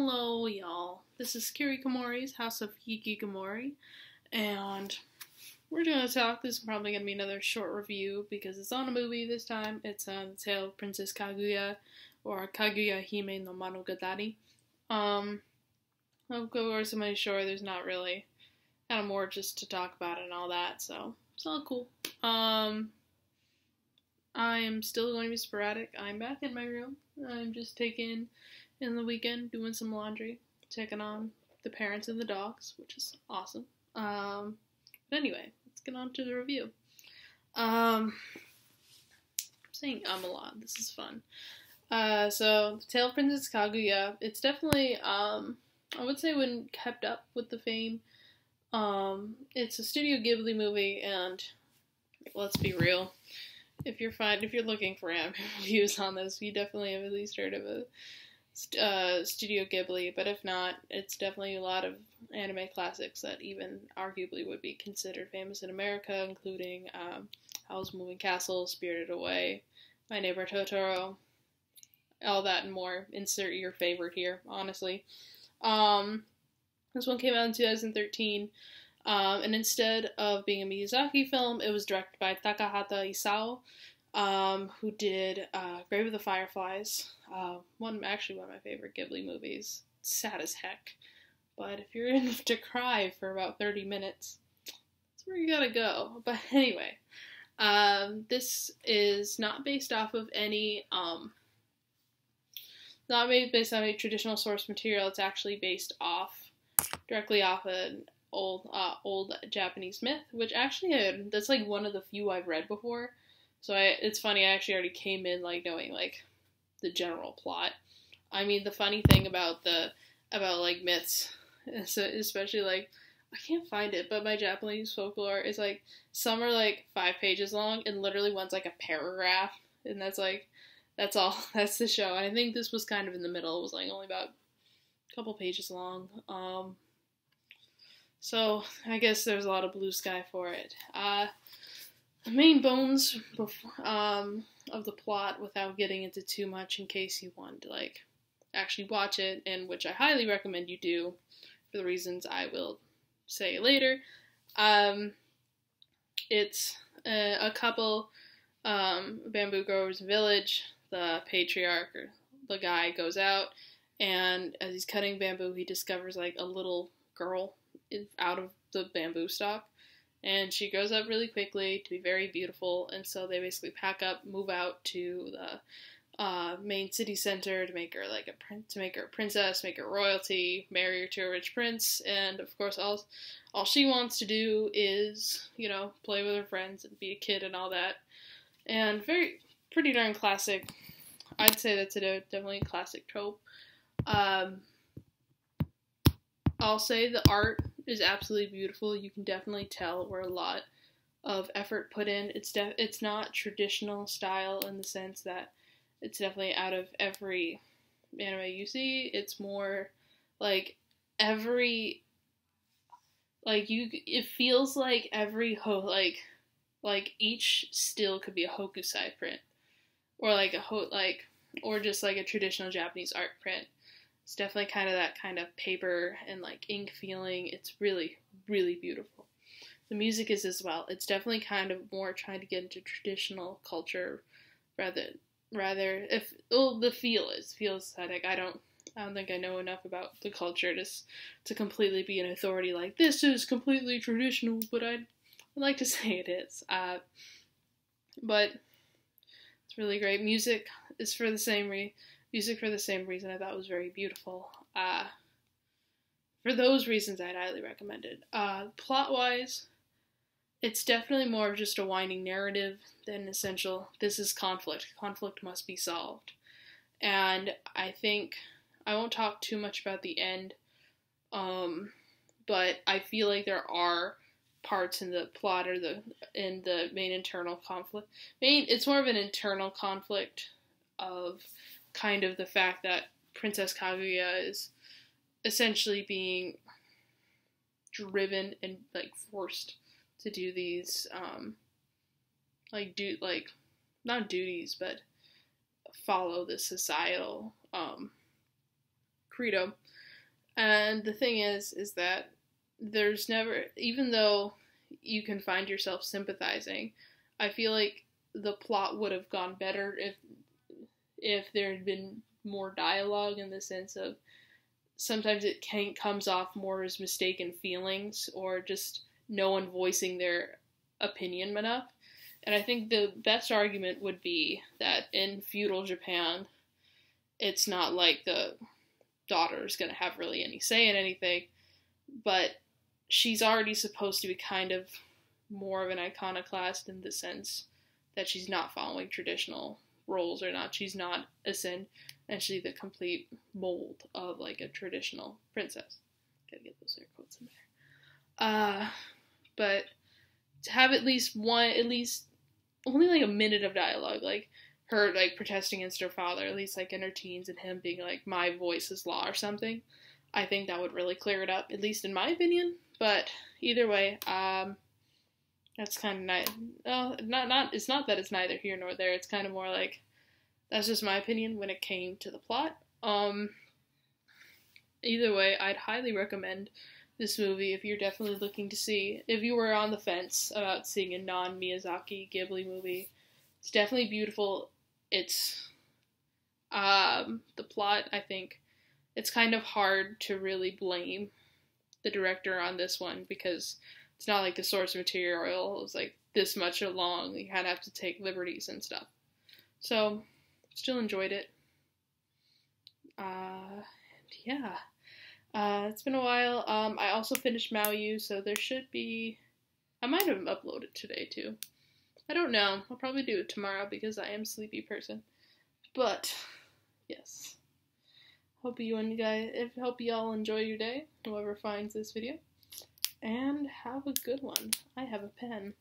Hello, y'all. This is Kirikomori's House of Hikikomori, and we're gonna talk. This is probably gonna be another short review because it's on a movie this time. It's the Tale of Princess Kaguya, or Kaguya Hime no Monogatari. Of course, I'm sure there's not really kind of more just to talk about it and all that, so it's all cool. I am still going to be sporadic. I'm back in my room. I'm just taking in the weekend, doing some laundry, checking on the parents and the dogs, which is awesome. But anyway, let's get on to the review. I'm saying a lot. This is fun. So, Tale of Princess Kaguya, it's definitely, I would say when kept up with the fame. It's a Studio Ghibli movie, and let's be real. If you're looking for anime reviews on this, you definitely have at least heard of a Studio Ghibli, but if not, it's definitely a lot of anime classics that even arguably would be considered famous in America, including Howl's Moving Castle, Spirited Away, My Neighbor Totoro, all that and more. Insert your favorite here, honestly. This one came out in 2013. And instead of being a Miyazaki film, it was directed by Takahata Isao, who did Grave of the Fireflies, one of my favorite Ghibli movies. It's sad as heck, but if you're in to cry for about 30 minutes, that's where you gotta go. But anyway, this is not based off of any, not based on any traditional source material. It's actually based directly off an old Japanese myth, which actually that's like one of the few I've read before. So it's funny, I actually already came in like knowing like the general plot. I mean, the funny thing about like myths, especially like I can't find it, but my Japanese folklore is like some are like 5 pages long, and literally one's like a paragraph, and that's all. That's the show. And I think this was kind of in the middle. It was like only about a couple pages long. So, I guess there's a lot of blue sky for it. The main bones of the plot, without getting into too much in case you want to, like, actually watch it, and which I highly recommend you do, for the reasons I will say later. It's a couple, bamboo growers village. The patriarch, or the guy, goes out, and as he's cutting bamboo, he discovers, like, a little girl out of the bamboo stalk, and she grows up really quickly to be very beautiful, and so they basically pack up, move out to the main city center to make her a princess, make her royalty, marry her to a rich prince, and of course all she wants to do is, play with her friends and be a kid and all that, and pretty darn classic. I'd say that's definitely a classic trope. I'll say the art is absolutely beautiful. You can definitely tell where a lot of effort put in. It's not traditional style in the sense that it's definitely out of every anime you see. It's more like it feels like every like each still could be a hokusai print, or like or just like a traditional Japanese art print. It's definitely kind of that kind of paper and like ink feeling. It's really, really beautiful. The music is as well. It's definitely kind of more trying to get into traditional culture rather if the feel aesthetic. I don't think I know enough about the culture to completely be an authority like this is completely traditional, but I'd like to say it is. But it's really great. Music for the same reason I thought it was very beautiful. For those reasons, I'd highly recommend it. Plot-wise, it's definitely more of just a winding narrative than essential. This is conflict. Conflict must be solved. And I think I won't talk too much about the end, but I feel like there are parts in the plot or in the main internal conflict. It's more of an internal conflict of kind of the fact that Princess Kaguya is essentially being driven and like forced to do these not duties, but follow the societal credo. And the thing is that there's never, even though you can find yourself sympathizing, I feel like the plot would have gone better if there had been more dialogue, in the sense of sometimes it comes off more as mistaken feelings or just no one voicing their opinion enough. And I think the best argument would be that in feudal Japan, it's not like the daughter's going to have really any say in anything, but she's already supposed to be kind of more of an iconoclast in the sense that she's not following traditional roles, or not. She's not essentially the complete mold of like a traditional princess. Gotta get those air quotes in there. But to have at least only like a minute of dialogue, like her like protesting against her father, at least like in her teens, and him being like, my voice is law or something, I think that would really clear it up, at least in my opinion. But either way, that's kind of nice. It's not that it's neither here nor there. It's kind of more like, that's just my opinion when it came to the plot. Either way, I'd highly recommend this movie if you're definitely looking to see, if you were on the fence about seeing a non-Miyazaki Ghibli movie. It's definitely beautiful. It's, the plot, I think, it's kind of hard to really blame the director on this one, because it's not like the source material is like this much long. You kind of have to take liberties and stuff. So, still enjoyed it. Yeah. It's been a while. I also finished Maoyu, so there should be, I might have uploaded today too. I don't know. I'll probably do it tomorrow because I am a sleepy person. But, yes. Hope y'all enjoy your day, whoever finds this video. And have a good one. I have a pen.